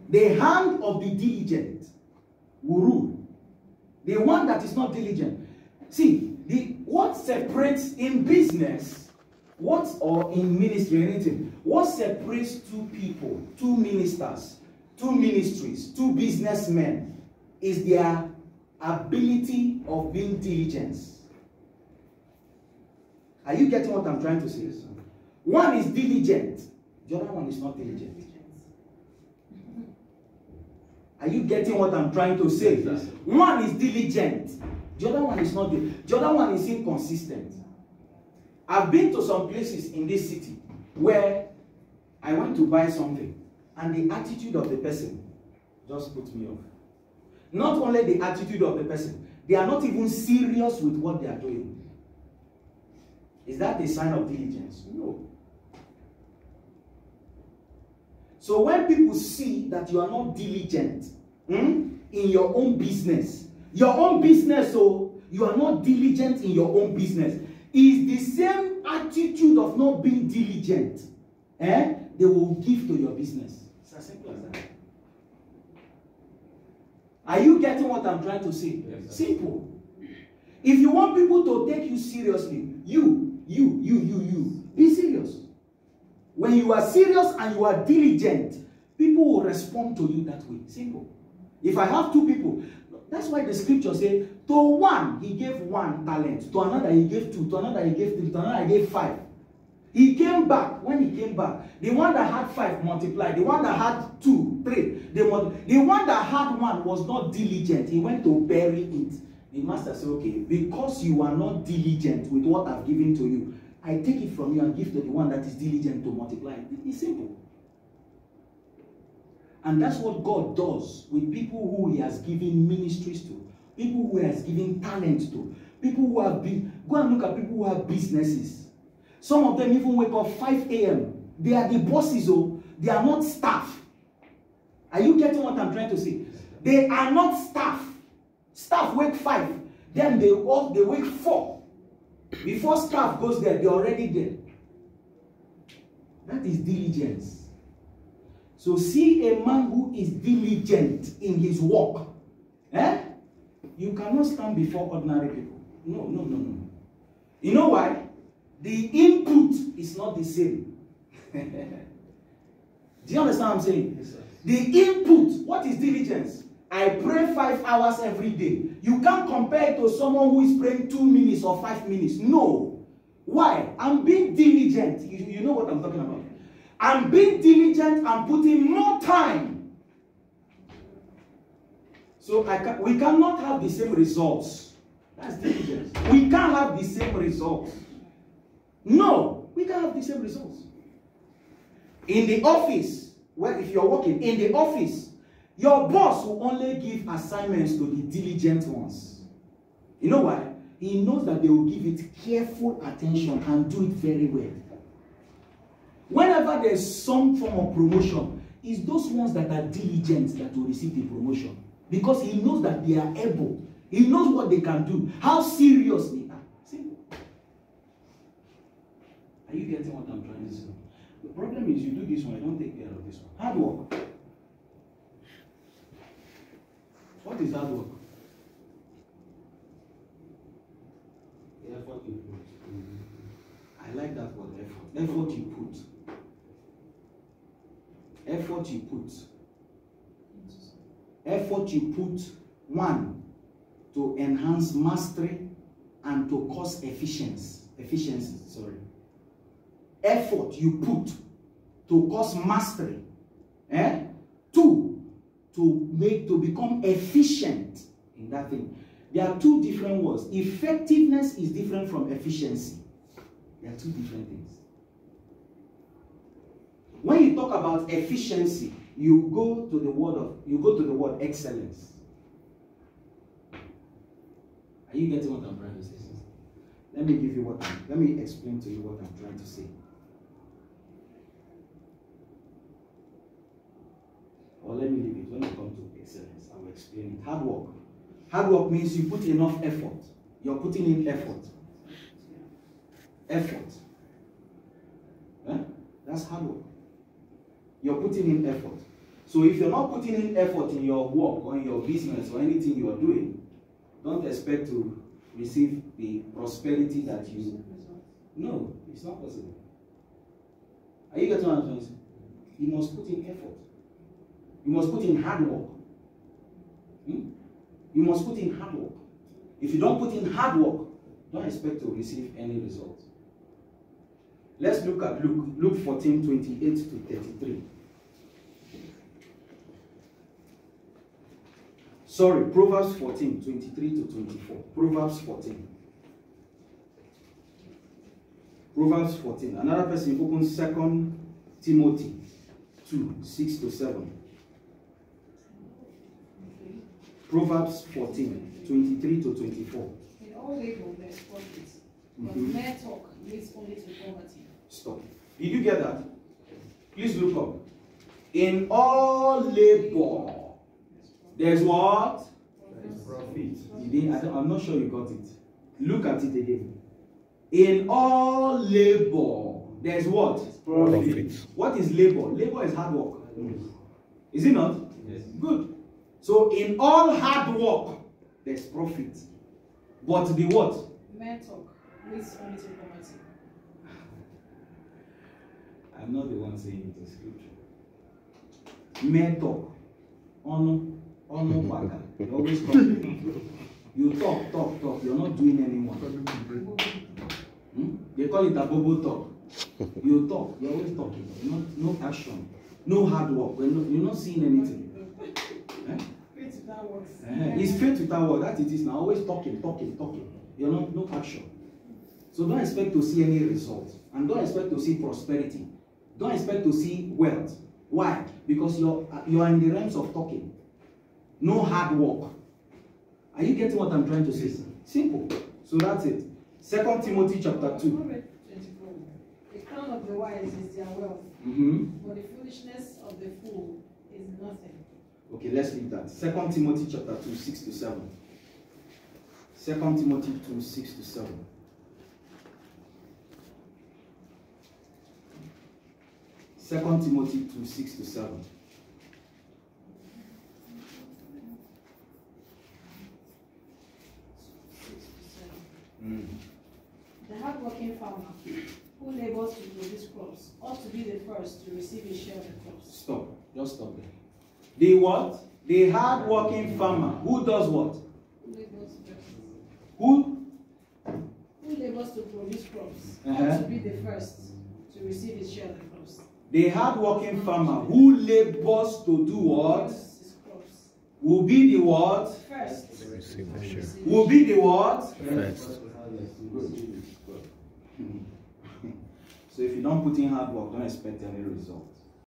The hand of the diligent will rule. The one that is not diligent. See, what separates in business, or in ministry, anything, what separates two people, two ministers, two ministries, two businessmen is their ability of being diligent. Are you getting what I'm trying to say? One is diligent, the other one is not diligent. Are you getting what I'm trying to say? Yes, one is diligent, the other one is not. The other one is inconsistent. I've been to some places in this city where I went to buy something and the attitude of the person just puts me off. Not only the attitude of the person, they are not even serious with what they are doing. Is that a sign of diligence? No. So when people see that you are not diligent in your own business, so you are not diligent in your own business, is the same attitude of not being diligent, they will give to your business. It's as simple as that. Are you getting what I'm trying to say? Yes, simple. If you want people to take you seriously, you, be serious. When you are serious and you are diligent, people will respond to you that way. Simple. If I have two people, that's why the scripture says, to one he gave 1 talent, to another he gave 2, to another he gave 3, to another he gave 5. He came back. When he came back, the one that had 5 multiplied, the one that had 2, 3, the one that had 1 was not diligent. He went to bury it. The master said, okay, because you are not diligent with what I've given to you, I take it from you and give to the one that is diligent to multiply it. It's simple. And that's what God does with people who he has given ministries to, people who he has given talent to, people who have been, go and look at people who have businesses. Some of them even wake up 5 a.m. They are the bosses, they are not staff. Are you getting what I'm trying to say? They are not staff. Staff wake 5, then they wake 4. Before staff goes there, they're already there. That is diligence. So see a man who is diligent in his work. You cannot stand before ordinary people. No. You know why? The input is not the same. Do you understand what I'm saying? Yes, sir. The input, what is diligence? I pray 5 hours every day. You can't compare it to someone who is praying 2 minutes or 5 minutes. No. Why? I'm being diligent. You know what I'm talking about. I'm being diligent and putting more time. So we cannot have the same results. That's diligence. We can't have the same results. No, we can't have the same results. In the office, if you're working in the office, your boss will only give assignments to the diligent ones. You know why? He knows that they will give it careful attention and do it very well. Whenever there's some form of promotion, it's those ones that are diligent that will receive the promotion. Because he knows that they are able. He knows what they can do. How serious they are. Simple. Are you getting what I'm trying to say? The problem is you do this one, I don't take care of this one. Hard work. What is hard work? The effort you put. I like that word, effort. Effort you put. Effort you put. Effort you put, 1, to enhance mastery and to cause efficiency. Effort you put to cause mastery. 2, to become efficient in that thing. There are 2 different words. Effectiveness is different from efficiency. There are 2 different things. When you talk about efficiency, you go to the word excellence. Are you getting what I'm trying to say? Let me explain to you what I'm trying to say. Or let me leave it. When it comes to excellence, I will explain it. Hard work. Hard work means you put enough effort. You're putting in effort. Effort. That's hard work. You're putting in effort. So if you're not putting in effort in your work or in your business or anything you are doing, don't expect to receive the prosperity that you... No, it's not possible. Are you getting what I'm trying to say? You must put in effort. You must put in hard work. You must put in hard work. If you don't put in hard work, don't expect to receive any result. Let's look at Luke 14, 28 to 33. Sorry, Proverbs 14, 23 to 24. Proverbs 14. Proverbs 14. Another person opens 2 Timothy 2, 6 to 7. Proverbs 14, 23 to 24. In all labor there is profit, but mere talk leads only to poverty. Stop. Did you get that? Please look up. In all labor, there's what? Profit. I'm not sure you got it. Look at it again. In all labor, there's what? Profit. What is labor? Labor is hard work. Is it not? Yes. Good. So in all hard work, there's profit. But the what? Mere talk leads only to poverty. I'm not the one saying it in scripture. Mere talk. Baka. You always talk. You talk. You're not doing anyone. They call it a bobo talk. You talk. You're always talking. No action. No hard work. You're not seeing anything. Faith without works. It's faith without work. That it is now. Always talking. You're not no action. So don't expect to see any result. And don't expect to see prosperity. Don't expect to see wealth. Why? Because you are in the realms of talking. No hard work. Are you getting what I'm trying to say? Simple. So that's it. 2 Timothy chapter 2. The crown of the wise is their wealth, but the foolishness of the fool is nothing. Okay, let's read that. 2 Timothy chapter 2, 6 to 7. 2 Timothy 2, 6 to 7. Second Timothy 2, 6 to 7. The hard-working farmer who labors to produce crops ought to be the first to receive a share of the crops. Stop. Just stop there. The what? The hard-working farmer who does what? Who labors to produce crops ought to be the first to receive his share of the crops. The hard-working farmer who labors to do what? Will be the what? First. Will be the what? First. So if you don't put in hard work, don't expect any result.